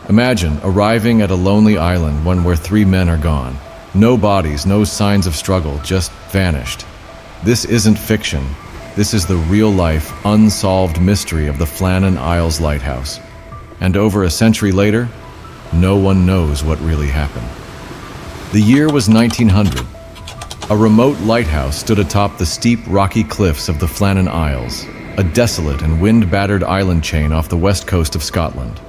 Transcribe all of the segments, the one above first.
Imagine arriving at a lonely island where 3 men are gone. No bodies, no signs of struggle, just vanished. This isn't fiction. This is the real-life, unsolved mystery of the Flannan Isles Lighthouse. And over a century later, no one knows what really happened. The year was 1900. A remote lighthouse stood atop the steep, rocky cliffs of the Flannan Isles, a desolate and wind-battered island chain off the west coast of Scotland.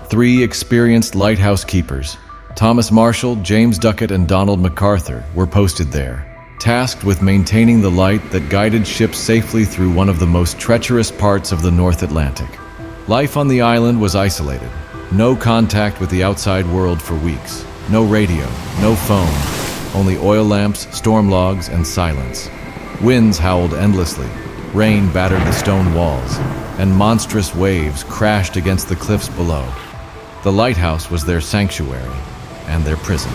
3 experienced lighthouse keepers, Thomas Marshall, James Duckett, and Donald MacArthur, were posted there, tasked with maintaining the light that guided ships safely through one of the most treacherous parts of the North Atlantic. Life on the island was isolated. No contact with the outside world for weeks. No radio, no phone, only oil lamps, storm logs, and silence. Winds howled endlessly, rain battered the stone walls, and monstrous waves crashed against the cliffs below. The lighthouse was their sanctuary and their prison.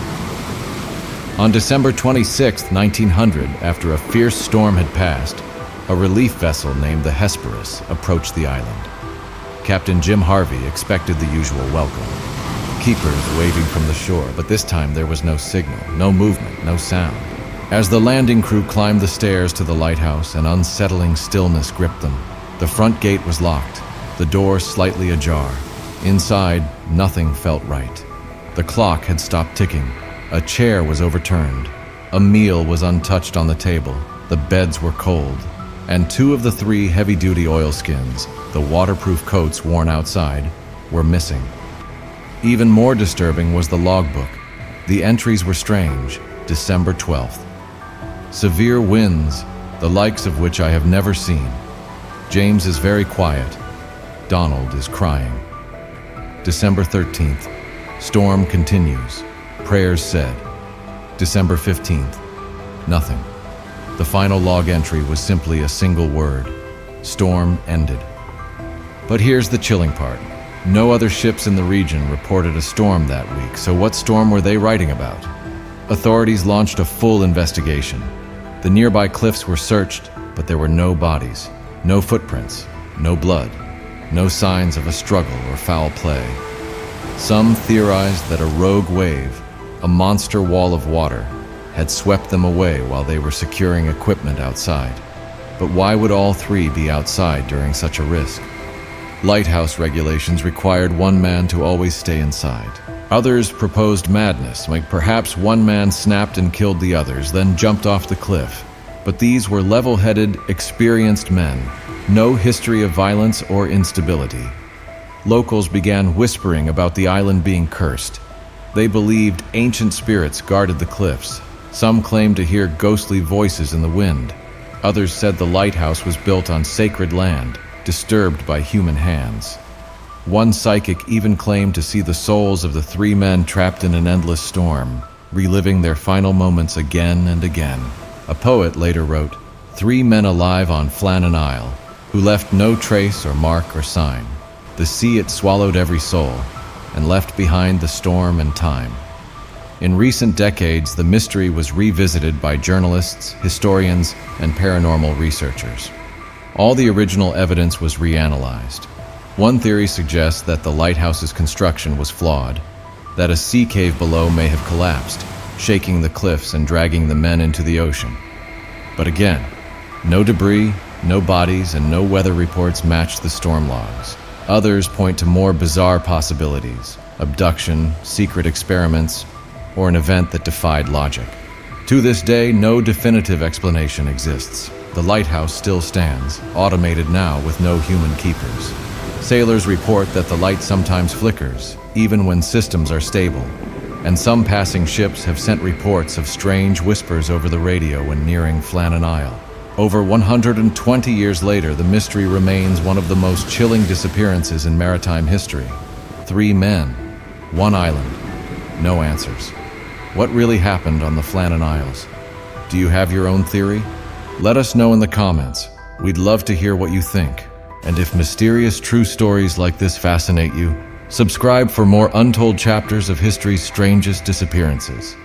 On December 26, 1900, after a fierce storm had passed, a relief vessel named the Hesperus approached the island. Captain Jim Harvey expected the usual welcome. Keepers waving from the shore, but this time there was no signal, no movement, no sound. As the landing crew climbed the stairs to the lighthouse, an unsettling stillness gripped them. The front gate was locked, the door slightly ajar. Inside, nothing felt right. The clock had stopped ticking. A chair was overturned. A meal was untouched on the table. The beds were cold. And 2 of the 3 heavy-duty oilskins, the waterproof coats worn outside, were missing. Even more disturbing was the logbook. The entries were strange. December 12th. Severe winds, the likes of which I have never seen. James is very quiet. Donald is crying. December 13th. Storm continues. Prayers said. December 15th. Nothing. The final log entry was simply a single word. Storm ended. But here's the chilling part. No other ships in the region reported a storm that week, so what storm were they writing about? Authorities launched a full investigation. The nearby cliffs were searched, but there were no bodies, no footprints, no blood, no signs of a struggle or foul play. Some theorized that a rogue wave, a monster wall of water, had swept them away while they were securing equipment outside. But why would all 3 be outside during such a risk? Lighthouse regulations required 1 man to always stay inside. Others proposed madness, like perhaps 1 man snapped and killed the others, then jumped off the cliff. But these were level-headed, experienced men, no history of violence or instability. Locals began whispering about the island being cursed. They believed ancient spirits guarded the cliffs. Some claimed to hear ghostly voices in the wind. Others said the lighthouse was built on sacred land, disturbed by human hands. One psychic even claimed to see the souls of the 3 men trapped in an endless storm, reliving their final moments again and again. A poet later wrote, 3 men alive on Flannan Isle, who left no trace or mark or sign. The sea it swallowed every soul, and left behind the storm and time. In recent decades, the mystery was revisited by journalists, historians, and paranormal researchers. All the original evidence was reanalyzed. One theory suggests that the lighthouse's construction was flawed, that a sea cave below may have collapsed, shaking the cliffs and dragging the men into the ocean. But again, no debris, no bodies, and no weather reports matched the storm logs. Others point to more bizarre possibilities: abduction, secret experiments, or an event that defied logic. To this day, no definitive explanation exists. The lighthouse still stands, automated now with no human keepers. Sailors report that the light sometimes flickers, even when systems are stable, and some passing ships have sent reports of strange whispers over the radio when nearing Flannan Isle. Over 120 years later, the mystery remains one of the most chilling disappearances in maritime history. 3 men, 1 island, no answers. What really happened on the Flannan Isles? Do you have your own theory? Let us know in the comments. We'd love to hear what you think. And if mysterious true stories like this fascinate you, subscribe for more untold chapters of history's strangest disappearances.